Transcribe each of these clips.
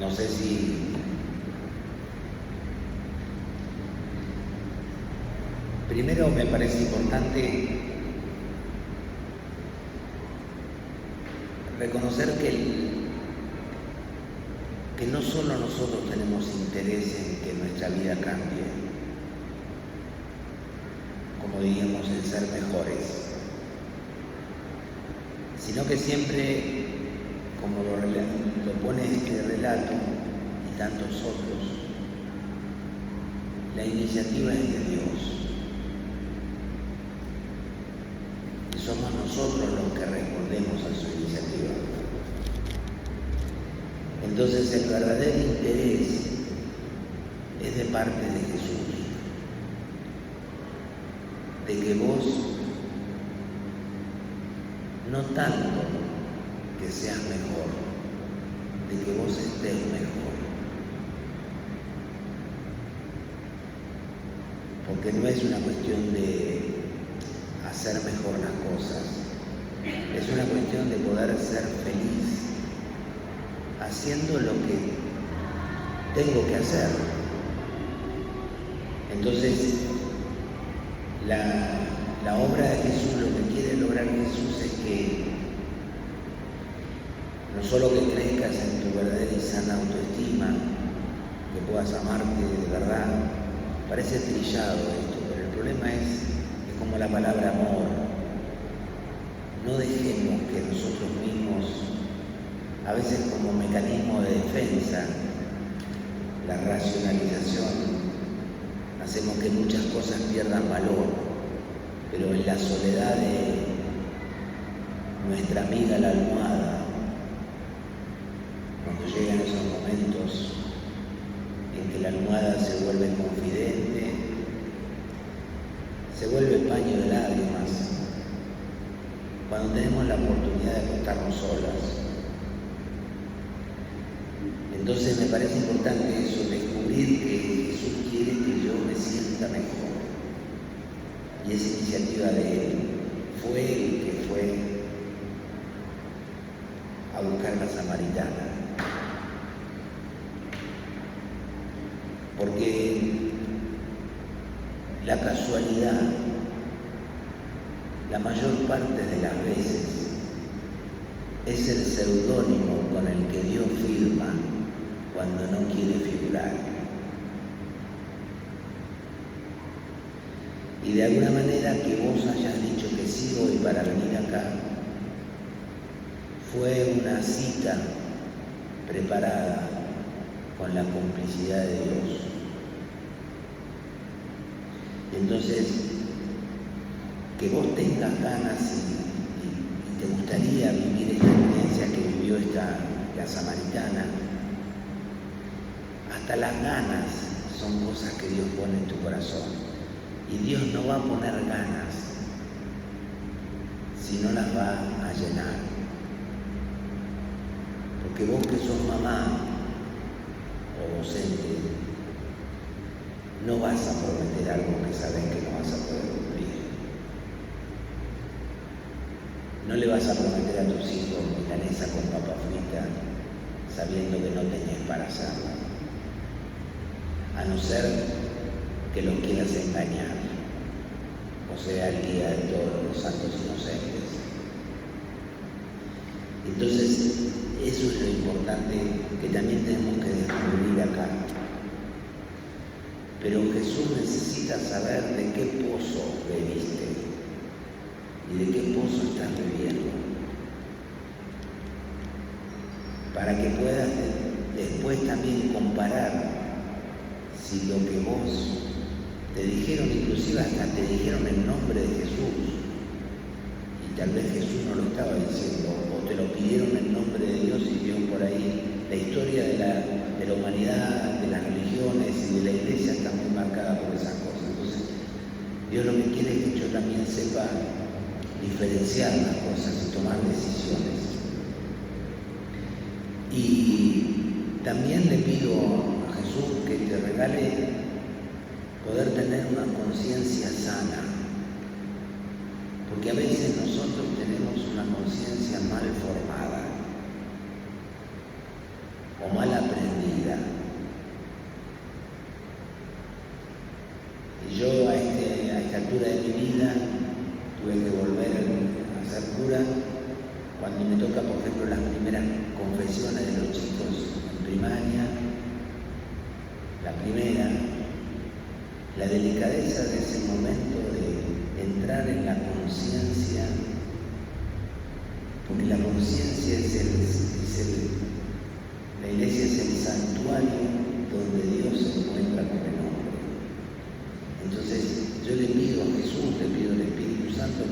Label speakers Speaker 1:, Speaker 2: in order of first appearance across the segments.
Speaker 1: No sé si primero me parece importante reconocer que no solo nosotros tenemos interés en que nuestra vida cambie, como diríamos, en ser mejores, sino que siempre, como lo pone este relato y tantos otros, la iniciativa es de Dios. Y somos nosotros los que respondemos a su iniciativa. Entonces el verdadero interés es de parte de Jesús, de que vos no tanto que seas mejor, de que vos estés mejor. Porque no es una cuestión de hacer mejor las cosas, es una cuestión de poder ser feliz haciendo lo que tengo que hacer. Entonces, la obra de Jesús, lo que quiere lograr Jesús es que no solo que crezcas en tu verdadera y sana autoestima, que puedas amarte de verdad. Parece trillado esto, pero el problema es como la palabra amor. No dejemos que nosotros mismos, a veces como mecanismo de defensa, la racionalización, hacemos que muchas cosas pierdan valor, pero en la soledad de nuestra amiga la almohada, cuando llegan esos momentos en que la almohada se vuelve confidente, se vuelve paño de lágrimas, cuando tenemos la oportunidad de acostarnos solas. Entonces me parece importante eso, descubrir que Jesús quiere que yo me sienta mejor. Y esa iniciativa de Él fue el que fue a buscar a la samaritana. Porque la casualidad, la mayor parte de las veces, es el seudónimo con el que Dios firma cuando no quiere figurar. Y de alguna manera que vos hayas dicho que sí hoy para venir acá, fue una cita preparada con la complicidad de Dios. Entonces, que vos tengas ganas y te gustaría vivir esta experiencia que vivió la samaritana, hasta las ganas son cosas que Dios pone en tu corazón. Y Dios no va a poner ganas si no las va a llenar. Porque vos que sos mamá o docente, no vas a prometer algo que sabés que no vas a poder cumplir. No le vas a prometer a tus hijos milanesa con papa frita sabiendo que no tenés para hacerla. A no ser que los quieras engañar, o sea, el guía de todos los santos inocentes. Entonces, eso es lo importante que también tenemos que descubrir acá. Pero Jesús necesita saber de qué pozo bebiste y de qué pozo estás bebiendo, para que puedas después también comparar si lo que vos te dijeron, inclusive hasta te dijeron el nombre de Jesús, y tal vez Jesús no lo estaba diciendo, o te lo pidieron en nombre de Dios y Dios por ahí. La historia de la humanidad, de las religiones y de la iglesia está muy marcada por esas cosas. Entonces, Dios lo que quiere es que yo también sepa diferenciar las cosas y tomar decisiones. Y también le pido a Jesús que te regale poder tener una conciencia sana, porque a veces nosotros tenemos una conciencia mal formada o mal aprendida. Yo a esta altura de mi vida tuve que volver a ser cura cuando me toca, por ejemplo, las primeras confesiones de los chicos en primaria. La primera, la delicadeza de ese momento de entrar en la conciencia, porque la conciencia la iglesia es el santuario donde Dios se encuentra con el hombre. Entonces yo le pido a Jesús, le pido al Espíritu Santo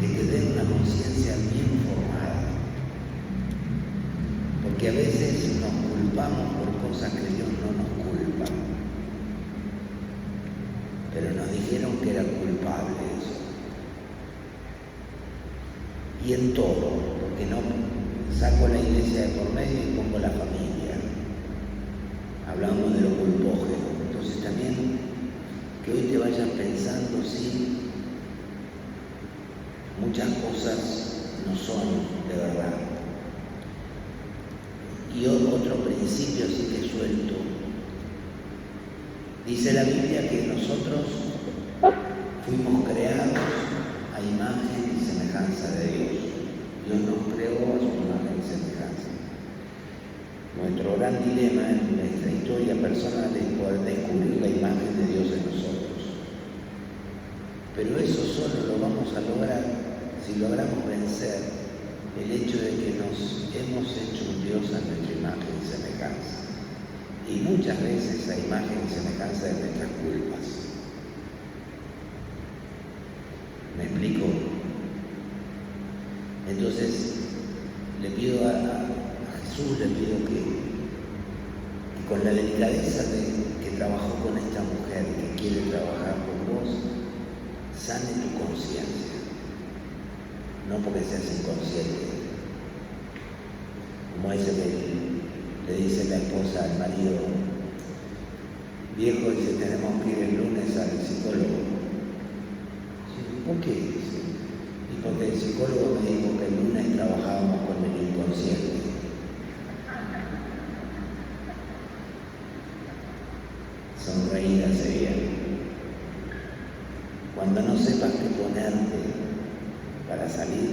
Speaker 1: que te dé una conciencia bien formada, porque a veces nos culpamos por cosas que Dios no nos culpa, pero nos dijeron que era culpable eso. Y en todo, porque no saco la iglesia de por medio y pongo la familia. Hablamos de lo culpógeno. Entonces también que hoy te vayas pensando, sí, muchas cosas no son de verdad. Y otro principio sí que suelto. Dice la Biblia que nosotros fuimos creados a imagen y semejanza de Dios. Dios nos creó a su imagen y semejanza. Nuestro gran dilema en nuestra historia personal es poder descubrir la imagen de Dios en nosotros. Pero eso solo lo vamos a lograr si logramos vencer el hecho de que nos hemos hecho un Dios a nuestra imagen y semejanza. Y muchas veces la imagen y semejanza de nuestras culpas. ¿Me explico? Entonces, le pido a Jesús, le pido que con la delicadeza que trabajó con esta mujer, que quiere trabajar con vos, sane tu conciencia. No porque seas inconsciente. Como ese que le dice la esposa al marido, viejo, dice, tenemos que ir el lunes al psicólogo. ¿Por qué? Y porque el psicólogo me dijo que el lunes trabajábamos con el inconsciente. Sonreída sería. Cuando no sepas qué ponerte para salir,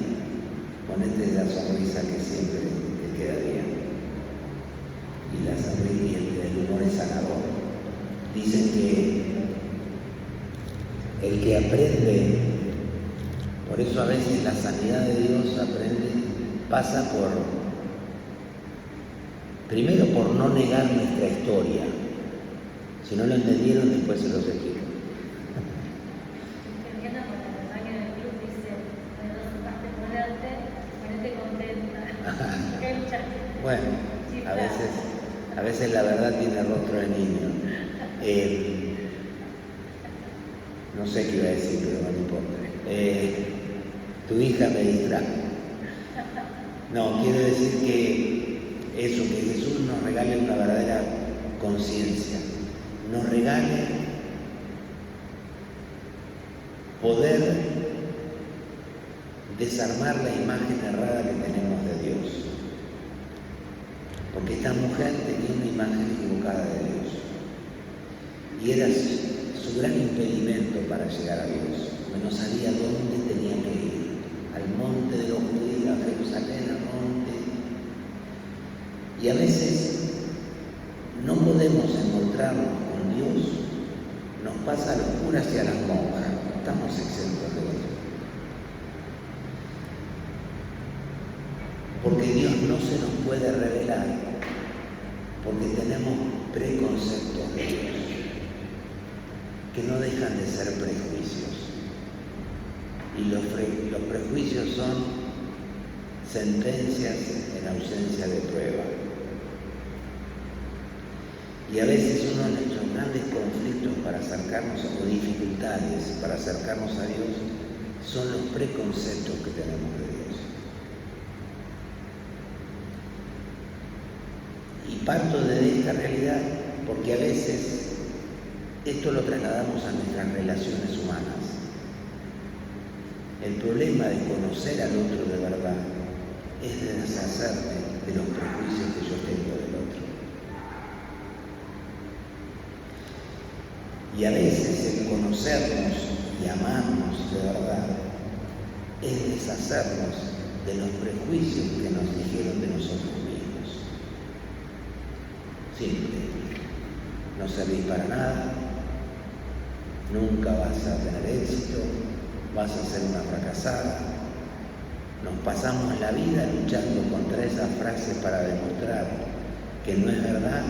Speaker 1: ponete la sonrisa que siempre te queda bien. Y la sonrisa y el humor es sanador. Dicen que el que aprende, por eso a veces la sanidad de Dios pasa primero por no negar nuestra historia. Si no lo entendieron, después se los explico. Bueno, a veces la verdad tiene rostro de niño. No sé qué iba a decir, pero no me importa. Tu hija me distrajo. No, quiero decir que eso, que Jesús nos regale una verdadera conciencia, nos regale poder desarmar la imagen errada que tenemos de Dios. Porque esta mujer tenía una imagen equivocada de Dios. Y era su gran impedimento para llegar a Dios. No sabía dónde tenía que ir. Al monte de los judíos, a Jerusalén, al monte. Y a veces no podemos encontrarnos con Dios. Nos pasa a los curas y a las monjas. No estamos exentos de eso. Porque Dios no se nos puede revelar, porque tenemos preconceptos de Dios, que no dejan de ser prejuicios. Y los prejuicios son sentencias en ausencia de prueba. Y a veces uno de nuestros grandes conflictos para acercarnos, o dificultades para acercarnos a Dios, son los preconceptos que tenemos de Dios. Y parto de esta realidad porque a veces esto lo trasladamos a nuestras relaciones humanas. El problema de conocer al otro de verdad es de deshacerte de los prejuicios que yo tengo del otro. Y a veces el conocernos y amarnos de verdad es deshacernos de los prejuicios que nos dijeron de nosotros mismos. Simple. No servís para nada, nunca vas a tener éxito, vas a ser una fracasada. Nos pasamos la vida luchando contra esas frases para demostrar que no es verdad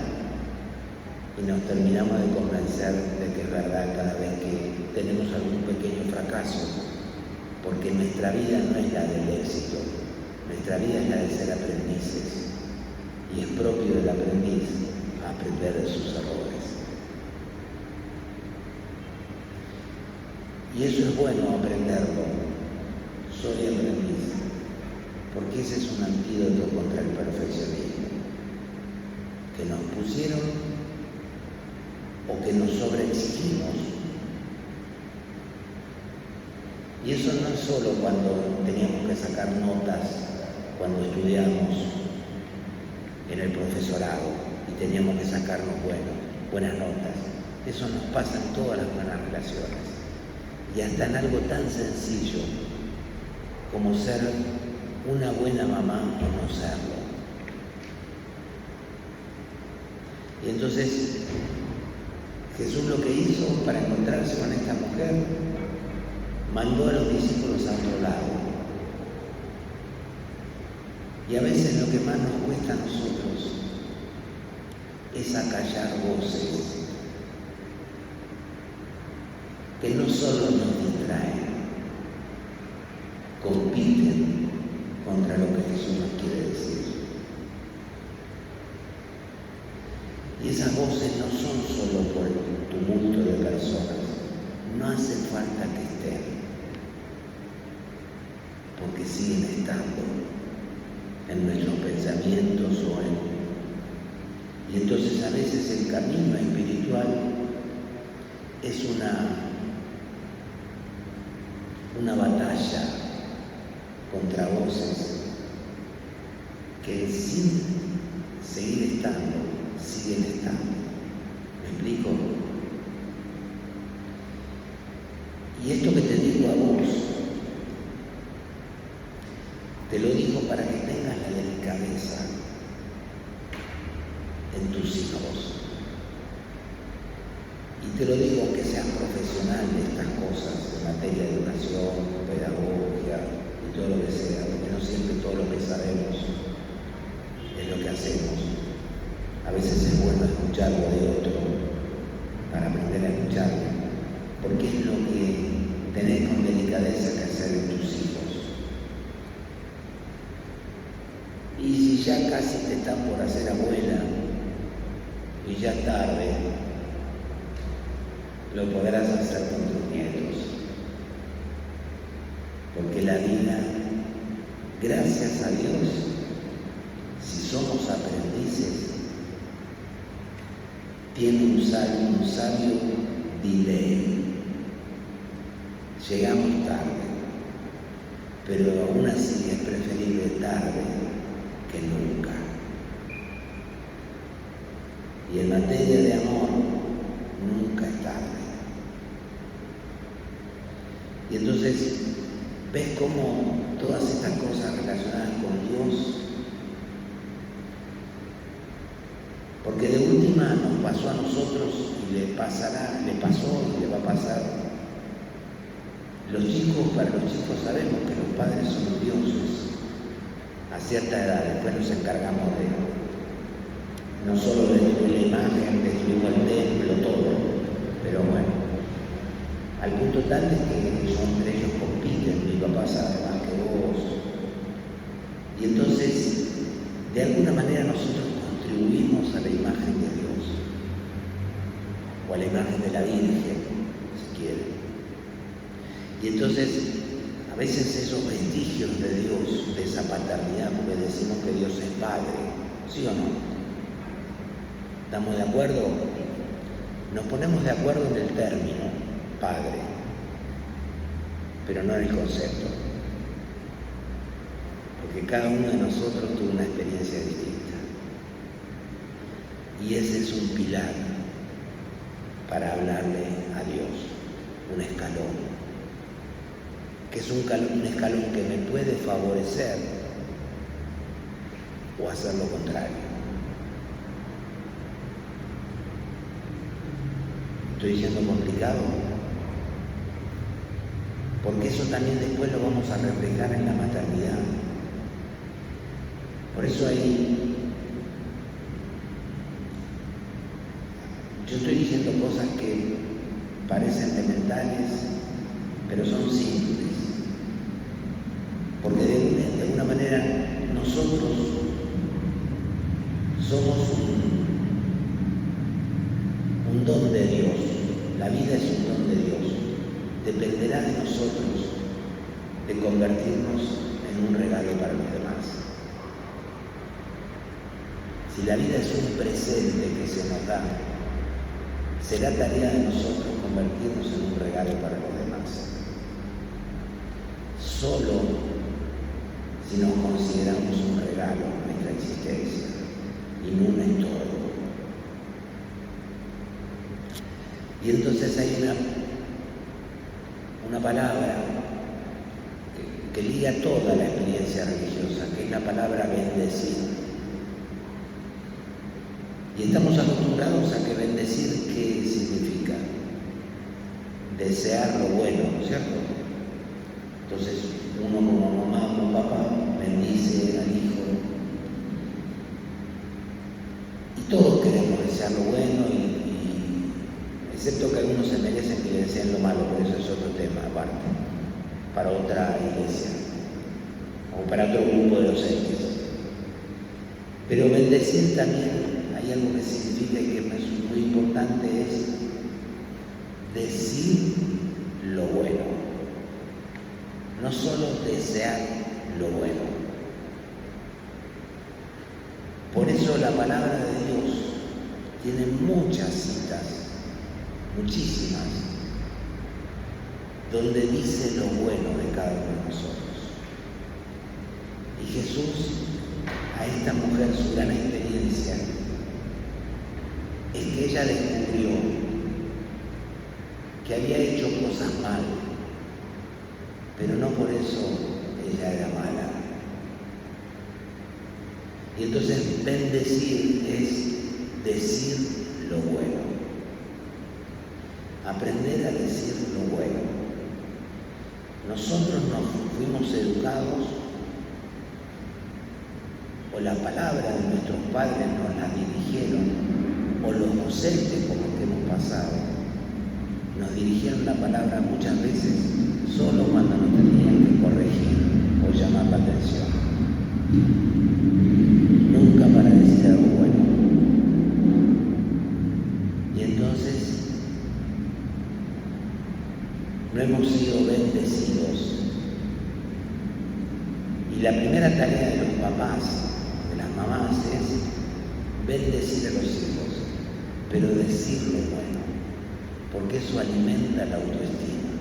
Speaker 1: y nos terminamos de convencer de que es verdad cada vez que tenemos algún pequeño fracaso, porque nuestra vida no es la del éxito, nuestra vida es la de ser aprendices, y es propio del aprendiz aprender de sus errores. Y eso es bueno aprenderlo. Soy aprendiz, porque ese es un antídoto contra el perfeccionismo que nos pusieron o que nos sobreexigimos. Y eso no es solo cuando teníamos que sacar notas, cuando estudiamos en el profesorado y teníamos que sacarnos buenas notas. Eso nos pasa en todas las buenas relaciones. Y hasta en algo tan sencillo como ser una buena mamá o no serlo. Y entonces Jesús lo que hizo para encontrarse con esta mujer, mandó a los discípulos a otro lado. Y a veces lo que más nos cuesta a nosotros es acallar voces que no solo nos distraen, compiten contra lo que Jesús nos quiere decir. Y esas voces no son solo por el tumulto de personas, no hace falta que estén, porque siguen estando en nuestros pensamientos y entonces a veces el camino espiritual es una batalla contra voces que sin seguir estando, siguen estando. ¿Me explico? Y esto que te digo a vos, te lo digo para que tengas la delicadeza en tus hijos. Y te lo digo aunque seas profesional de estas cosas, en materia de educación, pedagogía y todo lo que sea, porque no siempre todo lo que sabemos es lo que hacemos. A veces es bueno escuchar lo de otro para aprender a escucharlo, porque es lo que tenés con delicadeza que hacer en tus hijos. Y si ya casi te están por hacer abuela y ya tarde, lo podrás hacer con tus nietos. Porque la vida, gracias a Dios, si somos aprendices, tiene un sabio delay. Llegamos tarde, pero aún así es preferible tarde que nunca. Y en materia de amor, nunca es tarde. Y entonces, ¿ves cómo todas estas cosas relacionadas con Dios? Porque de última nos pasó a nosotros y le pasó y le va a pasar. Para los chicos sabemos que los padres son dioses a cierta edad, después nos encargamos no solo de destruir la imagen, destruimos el templo, todo, pero bueno, al punto tal de que entre ellos compiten, mi papá sabe más que vos. Y entonces, de alguna manera nosotros contribuimos a la imagen de Dios, o a la imagen de la Virgen, si quieren. Y entonces, a veces esos vestigios de Dios, de esa paternidad, porque decimos que Dios es Padre, ¿sí o no? ¿Estamos de acuerdo? Nos ponemos de acuerdo en el término, Padre, pero no en el concepto. Porque cada uno de nosotros tuvo una experiencia distinta. Y ese es un pilar para hablarle a Dios, un escalón, que es un escalón que me puede favorecer o hacer lo contrario. ¿Estoy diciendo complicado? Porque eso también después lo vamos a reflejar en la maternidad. Por eso ahí yo estoy diciendo cosas que parecen elementales, pero son simples. Porque de alguna manera nosotros somos un don de Dios. La vida es un don de Dios. Dependerá de nosotros de convertirnos en un regalo para los demás. Si la vida es un presente que se nos da, será tarea de nosotros convertirnos en un regalo para los demás. Solo si nos consideramos un regalo en nuestra existencia y no un estorbo. Y entonces hay una palabra que liga toda la experiencia religiosa, que es la palabra bendecir. Y estamos acostumbrados a que bendecir, ¿qué significa? Desear lo bueno, ¿cierto? Entonces, uno como mamá, como papá, bendice al hijo. Y todos queremos desear lo bueno, excepto que algunos se merecen que le deseen lo malo, pero eso es otro tema aparte, para otra iglesia, o para otro grupo de docentes. Pero bendecir también, hay algo que significa y que es muy importante, es decir lo bueno, no solo desear lo bueno. Por eso la palabra de Dios tiene muchas citas, muchísimas, donde dice lo bueno de cada uno de nosotros. Y Jesús, a esta mujer, su gran experiencia es que ella descubrió que había hecho cosas mal, pero no por eso ella era mala. Y entonces bendecir es decir lo bueno, aprender a decir lo bueno. Nosotros nos fuimos educados, o la palabra de nuestros padres nos la dirigieron, o los docentes por los que hemos pasado nos dirigieron la palabra muchas veces solo cuando nos tenían que corregir o llamar la atención, nunca para decir algo bueno. Y entonces no hemos sido bendecidos. Y la primera tarea de los papás, de las mamás, es bendecir a los hijos, pero decir lo bueno, porque eso alimenta la autoestima.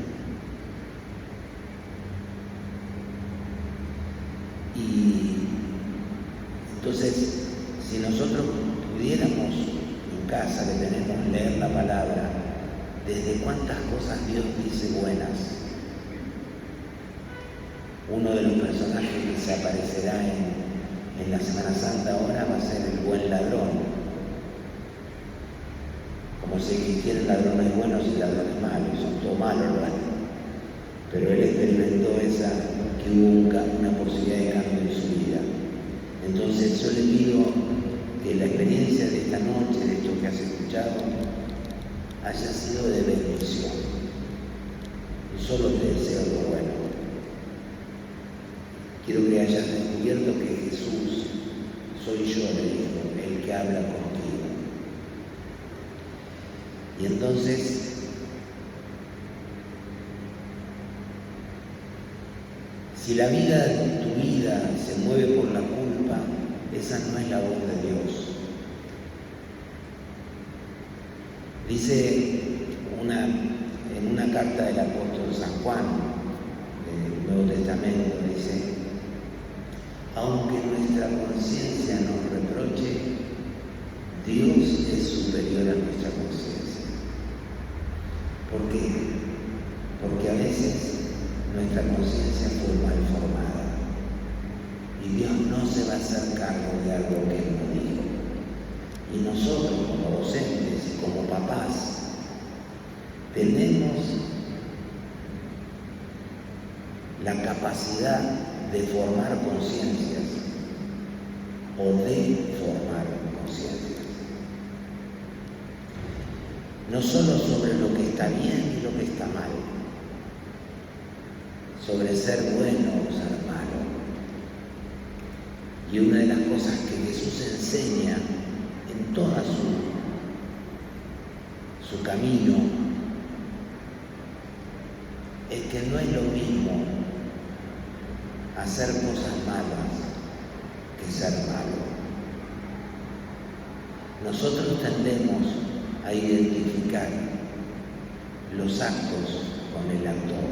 Speaker 1: Y entonces, si nosotros pudiéramos en casa que tenemos leer la palabra, desde cuántas cosas Dios dice buenas. Uno de los personajes que se aparecerá en la Semana Santa ahora va a ser el buen ladrón. Como si existieran ladrones buenos y ladrones malos, son todos malos, ¿verdad? Pero él experimentó que hubo una posibilidad de cambio en su vida. Entonces yo le pido que la experiencia de esta noche, de esto que has escuchado, haya sido de bendición. Y solo te deseo lo bueno. Quiero que hayas descubierto que Jesús, soy yo, le dijo, el que habla contigo. Y entonces, si la vida, tu vida, se mueve por la culpa, esa no es la voz de Dios. Dice en una carta del apóstol San Juan, del Nuevo Testamento, dice: aunque nuestra conciencia nos reproche, Dios es superior a nuestra conciencia. ¿Por qué? Porque a veces nuestra conciencia fue mal formada y Dios no se va a hacer cargo de algo que Él no dijo. Y nosotros como docentes y como papás tenemos la capacidad de formar conciencias o de formar conciencias. No solo sobre lo que está bien y lo que está mal, sobre ser bueno o ser malo. Y una de las cosas que Jesús enseña en todo su camino es que no es lo mismo hacer cosas malas que ser malo. Nosotros tendemos a identificar los actos con el actor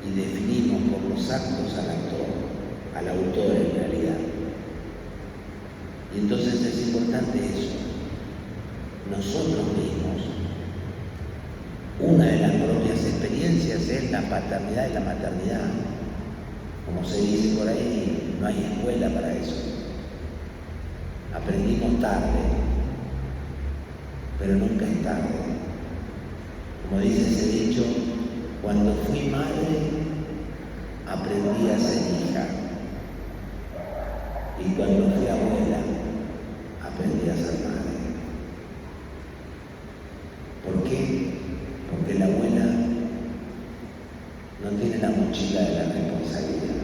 Speaker 1: y definimos por los actos al actor, al autor en realidad. Y entonces es importante eso. Nosotros mismos, una de las propias experiencias es la paternidad y la maternidad. Como se dice por ahí, no hay escuela para eso. Aprendimos tarde, pero nunca es tarde. Como dice ese dicho, cuando fui madre, aprendí a ser hija. Y cuando fui abuela, aprendí a ser madre. ¿Por qué? Porque la abuela no tiene la mochila de la responsabilidad.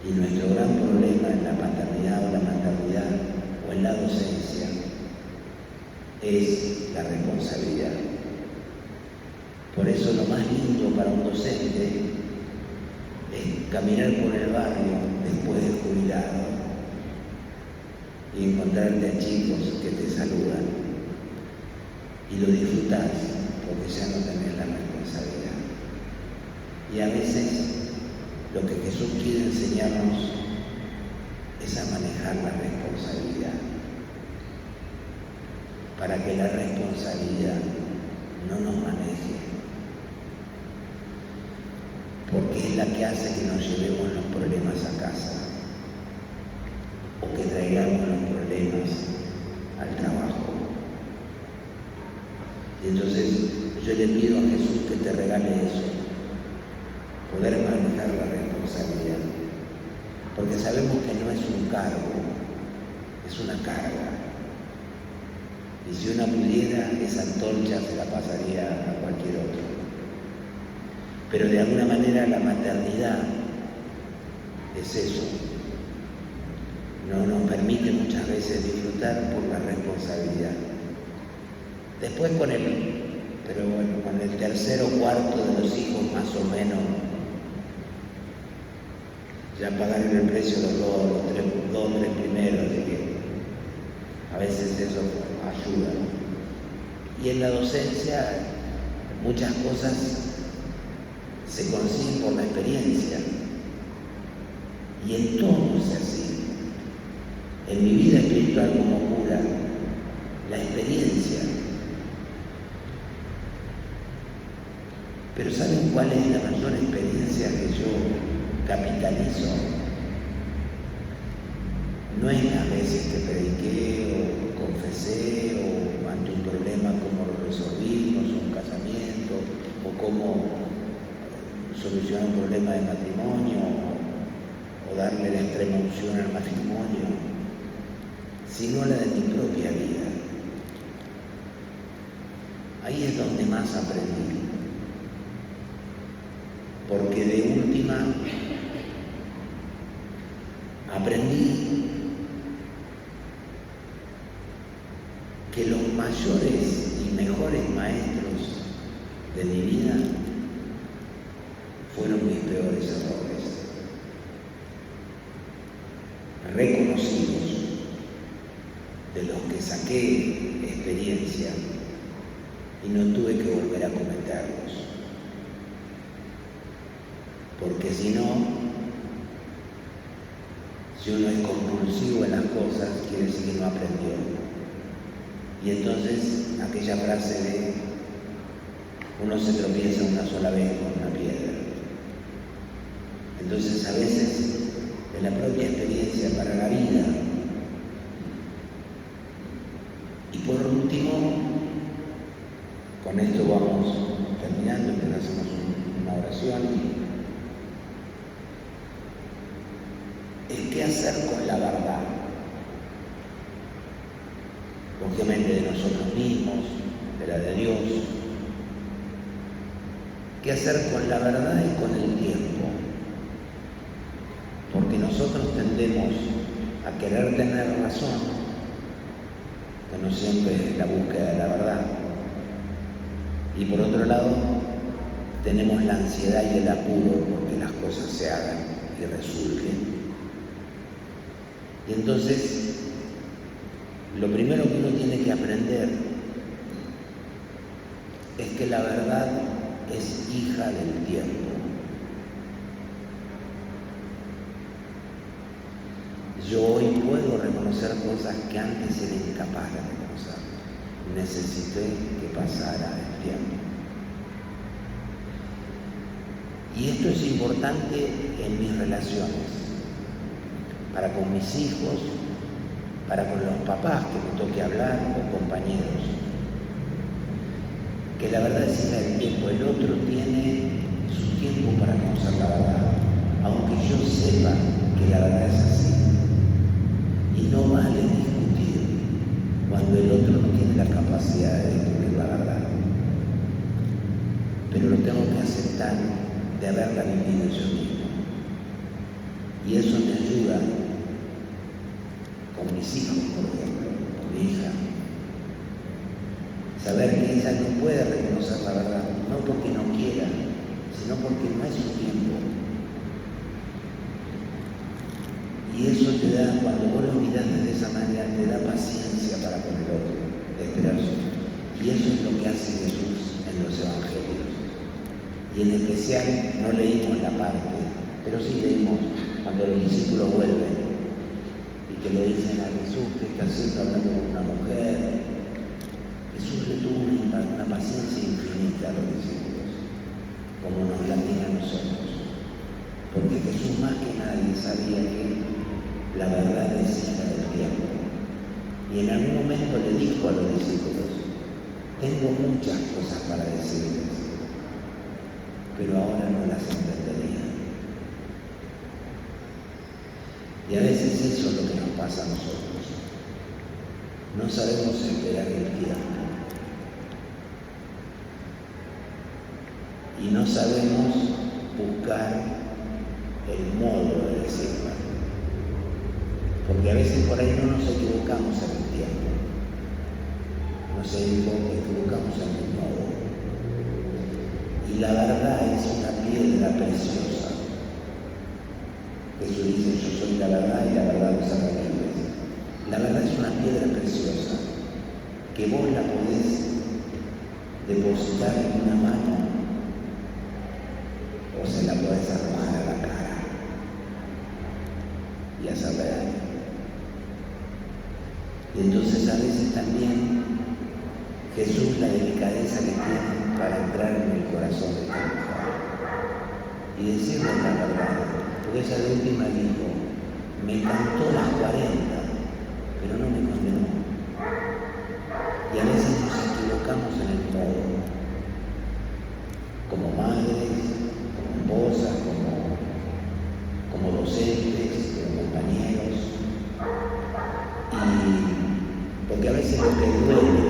Speaker 1: Y nuestro gran problema en la paternidad o la maternidad o en la docencia es la responsabilidad. Por eso lo más lindo para un docente es caminar por el barrio después de jubilado y encontrarte a chicos que te saludan y lo disfrutás porque ya no tenés la responsabilidad. Y a veces lo que Jesús quiere enseñarnos es a manejar la responsabilidad, para que la responsabilidad no nos maneje, porque es la que hace que nos llevemos los problemas a casa o que traigamos los problemas al trabajo. Y entonces yo le pido a Jesús que te regale eso, poder manejar la responsabilidad, porque sabemos que no es un cargo, es una carga. Y si uno pudiera, esa antorcha se la pasaría a cualquier otro. Pero de alguna manera la maternidad es eso. No nos permite muchas veces disfrutar por la responsabilidad. Después con el tercer o cuarto de los hijos más o menos, ya pagaron el precio los dos o tres primeros, así que a veces eso ayuda. Y en la docencia muchas cosas se consiguen por la experiencia. Y en todo es así. En mi vida espiritual como cura, la experiencia. Pero ¿saben cuál es la mayor experiencia que yo capitalizo? No es las veces que prediqué o confesé o ante un problema cómo lo resolvimos, un casamiento, o cómo solucionar un problema de matrimonio o darle la extrema unción al matrimonio, sino la de mi propia vida. Ahí es donde más aprendí. Porque de última aprendí que los mayores y mejores maestros de mi vida fueron mis peores errores, reconocidos, de los que saqué experiencia y no tuve que volver a cometerlos. Porque si no, si uno es compulsivo en las cosas, quiere decir que no aprendió. Y entonces aquella frase de Uno se tropieza una sola vez con una piedra. Entonces a veces de la propia experiencia para la vida. Y por último, con esto vamos terminando, entonces hacemos una oración. ¿Qué hacer con la verdad? Lógicamente de nosotros mismos, de la de Dios. ¿Qué hacer con la verdad y con el tiempo? Porque nosotros tendemos a querer tener razón, que no siempre es la búsqueda de la verdad. Y por otro lado, tenemos la ansiedad y el apuro porque las cosas se hagan y resulten. Y entonces, lo primero que uno tiene que aprender es que la verdad es hija del tiempo. Yo hoy puedo reconocer cosas que antes era incapaz de reconocer. Necesité que pasara el tiempo. Y esto es importante en mis relaciones, para con mis hijos, para con los papás que me toque hablar, o compañeros. Que la verdad es hija del tiempo. El otro tiene su tiempo para conocer la verdad, aunque yo sepa que la verdad es así. Y no vale discutir cuando el otro no tiene la capacidad de descubrir la verdad. Pero lo tengo que aceptar de haberla vivido yo mismo. Y eso me ayuda con mis hijos, por ejemplo, con mi hija. Saber que ella no puede reconocer la verdad, no porque no quiera, sino porque no es su tiempo. Y eso te da, cuando vos lo mirás de esa manera, te da paciencia para con el otro, de esperarse. Y eso es lo que hace Jesús en los evangelios. Y en especial, no leímos la parte, pero sí leímos cuando los discípulos vuelven y que le dicen a Jesús que está haciendo hablando con una mujer. Jesús le tuvo una paciencia infinita a los discípulos, como nos la tiene a nosotros. Porque Jesús más que nadie sabía que la verdad es hija del tiempo. Y en algún momento le dijo a los discípulos: tengo muchas cosas para decirles, pero ahora no las entenderían. Y a veces eso es lo que nos pasa a nosotros. No sabemos esperar el tiempo. Y no sabemos buscar el modo de decirlo. Porque a veces por ahí no nos equivocamos en el tiempo. Nos equivocamos en el modo. Y la verdad es una piedra preciosa. Jesús dice: yo soy la verdad y la verdad os hará libres. La verdad es una piedra preciosa que vos la podés depositar en una mano o se la podés arrojar a la cara y hacerle daño. Y entonces a veces también Jesús, la delicadeza que tiene para entrar en el corazón de esta mujer y decirle la verdad, porque ella de última dijo: me cantó las 40, pero no me condenó. Y a veces nos equivocamos en el modo, como madres, como esposas, como docentes, como compañeros. Y porque a veces lo que duele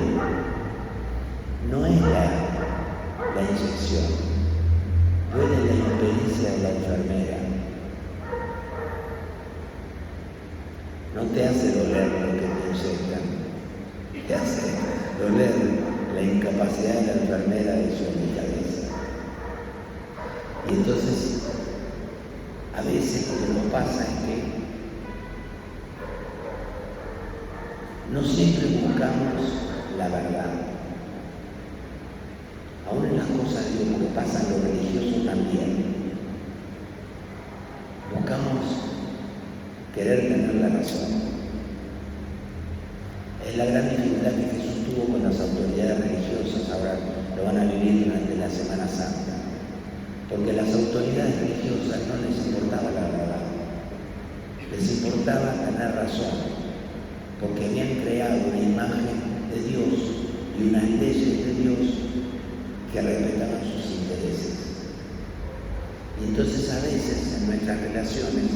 Speaker 1: no es la inyección, duele la impericia de la enfermera. No te hace doler lo que te inyectan, te hace doler la incapacidad de la enfermera de su delicadeza. Y entonces, a veces lo que nos pasa es que no siempre buscamos la verdad. Aún en las cosas de Dios, que pasa en lo religioso también, buscamos querer tener la razón. Es la gran dificultad que Jesús tuvo con las autoridades religiosas. Ahora lo van a vivir durante la Semana Santa, porque a las autoridades religiosas no les importaba la verdad, les importaba tener razón, porque habían creado una imagen de Dios y unas leyes de Dios que respetaban sus intereses. Y entonces a veces en nuestras relaciones,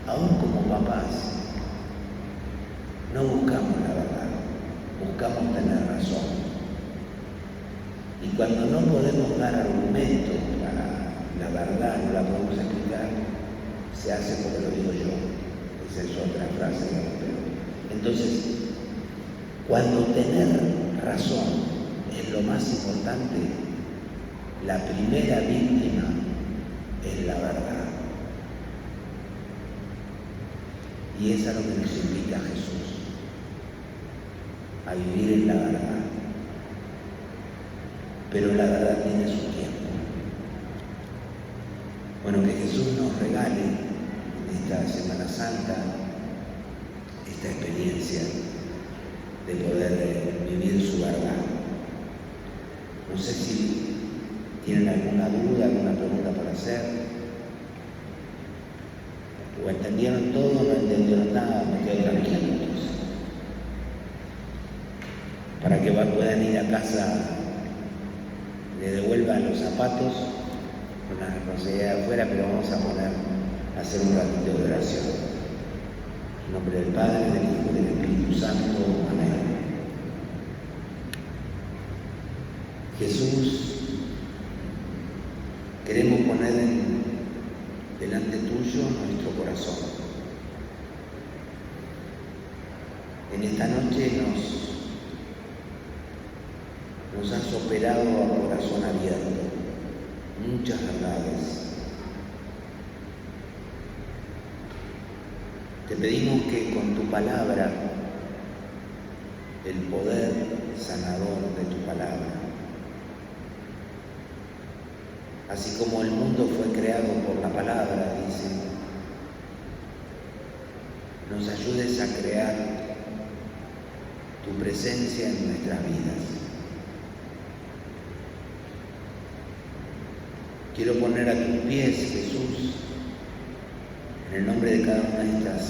Speaker 1: aún como papás, no buscamos la verdad, buscamos tener razón. Y cuando no podemos dar argumentos para la verdad, no la podemos explicar, se hace porque lo digo yo. Esa es otra frase, pero entonces, cuando tener razón es lo más importante, la primera víctima es la verdad. Y es a lo que nos invita Jesús, a vivir en la verdad. Pero la verdad tiene su tiempo. Bueno, que Jesús nos regale en esta Semana Santa esta experiencia de poder vivir su verdad. No sé si tienen alguna duda, alguna pregunta para hacer. O entendieron todo, no entendieron nada, me quedo tranquilo. Para que puedan ir a casa, le devuelvan los zapatos con la responsabilidad de afuera, pero vamos a hacer un ratito de oración. En nombre del Padre, del Hijo y del Espíritu Santo. Amén. Jesús, queremos poner delante tuyo nuestro corazón. En esta noche nos has operado a corazón abierto muchas verdades. Te pedimos que con tu palabra, el poder sanador de tu palabra, así como el mundo fue creado por la palabra, dice, nos ayudes a crear tu presencia en nuestras vidas. Quiero poner a tus pies, Jesús, en el nombre de cada una de estas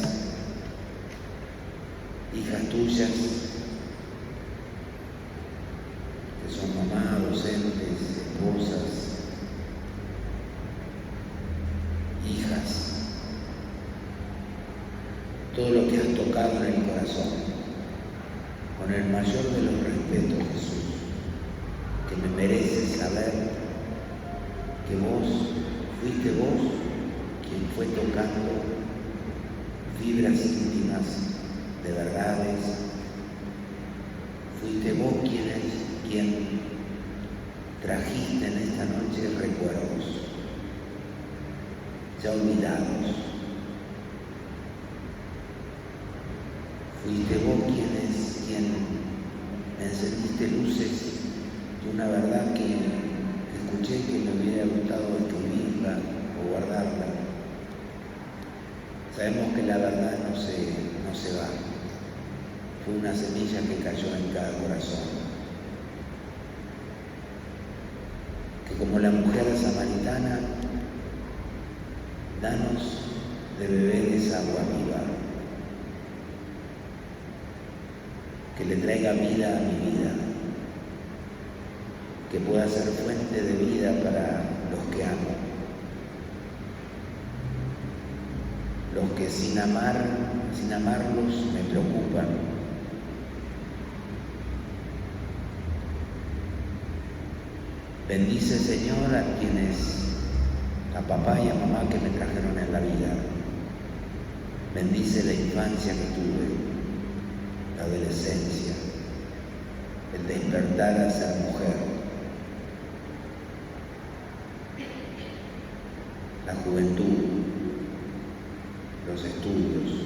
Speaker 1: hijas tuyas, que son mamás, docentes, esposas, hijas, todo lo que has tocado en el corazón, con el mayor de los respetos, Jesús, que me mereces saber que fuiste vos quien fue tocando fibras íntimas de verdades, fuiste vos quien trajiste en esta noche recuerdos ya olvidados, fuiste vos quien encendiste luces de una verdad que escuché que me hubiera gustado escribirla o guardarla. Sabemos que la verdad no se va. Fue una semilla que cayó en cada corazón. Que como la mujer samaritana, danos de beber esa agua viva, que le traiga vida a mi vida, que pueda ser fuente de vida para los que amo, los que sin amarlos me preocupan. Bendice, Señor, a papá y a mamá que me trajeron en la vida. Bendice la infancia que tuve, la adolescencia, el despertar a ser mujer, la juventud, los estudios,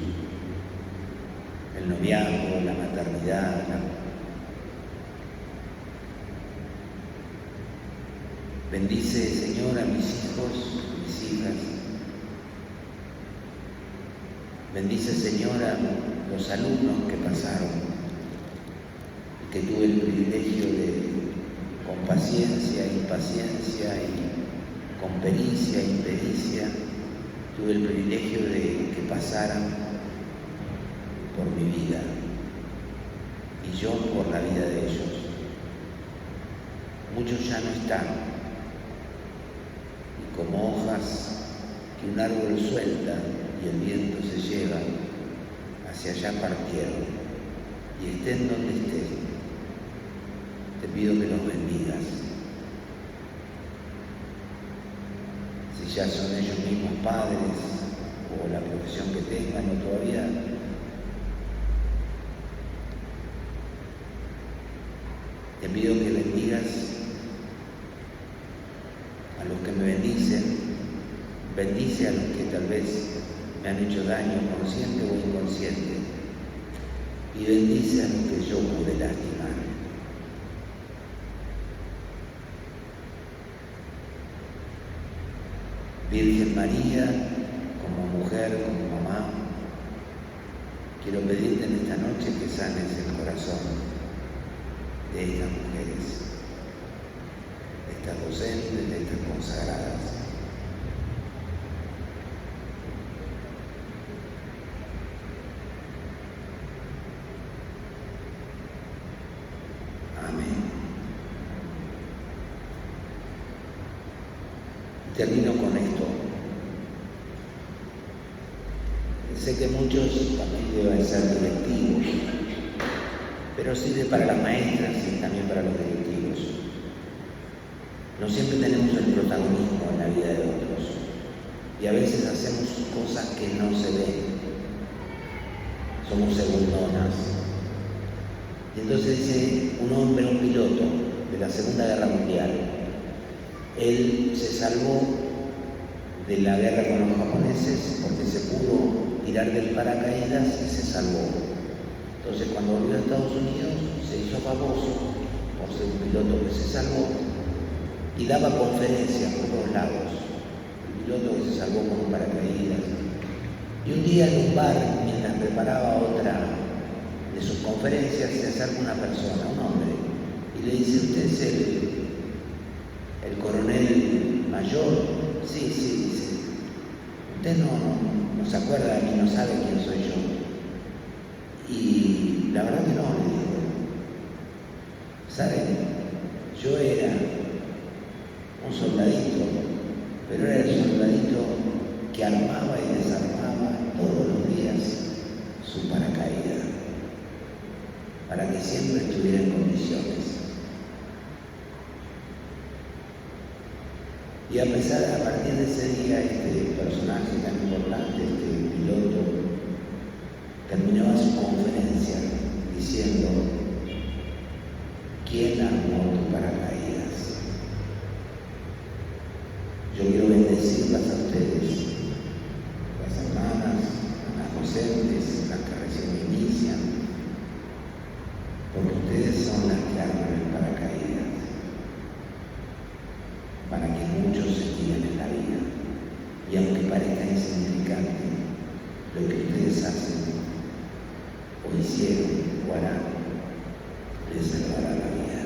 Speaker 1: el noviazgo, la maternidad, Bendice, Señor, a mis hijos, mis hijas. Bendice, Señor, a los alumnos que pasaron, que tuve el privilegio de paciencia, impaciencia y con pericia, impericia, tuve el privilegio de que pasaran por mi vida y yo por la vida de ellos. Muchos ya no están, y como hojas que un árbol suelta y el viento se lleva, hacia allá partieron, y estén donde estén, te pido que los bendigas. Si ya son ellos mismos padres, o la profesión que tengan, o todavía te pido que bendigas a los que me bendicen, bendice a los que tal vez me han hecho daño consciente o inconsciente, y bendice a los que yo pude lastimar. Virgen María, como mujer, como mamá, quiero pedirte en esta noche que sanes el corazón de estas mujeres, de estas docentes, de estas consagradas. Amén. Y termino con esto. Sé que muchos también deben ser directivos, pero sirve para las maestras y también para los directivos. No siempre tenemos el protagonismo en la vida de otros y a veces hacemos cosas que no se ven. Somos segundonas. Y entonces dice un hombre, un piloto de la Segunda Guerra Mundial, él se salvó de la guerra con los japoneses porque se pudo tirar del paracaídas y se salvó. Entonces cuando volvió a Estados Unidos se hizo famoso por ser un piloto que se salvó y daba conferencias por todos lados. El piloto que se salvó con un paracaídas. Y un día en un bar, mientras preparaba otra de sus conferencias, se acerca una persona, un hombre, y le dice: ¿usted es el coronel mayor? Sí, dice. Usted no se acuerda de mí, no sabe quién soy yo. Y la verdad que no, le digo. ¿Saben? Yo era un soldadito, pero era el soldadito que armaba y desarmaba todos los días su paracaídas, para que siempre estuviera en condiciones. Y a partir de ese día, este personaje tan importante, este piloto, terminaba su conferencia diciendo: ¿quién armó tu paracaídas? Yo quiero bendecirlas a ustedes, las hermanas, las docentes, las que recién inician, porque ustedes son las que arman el paracaídas, para que muchos se tiren en la vida. Y aunque parezca insignificante, lo que ustedes hacen, o hicieron, o harán, les salvará la vida.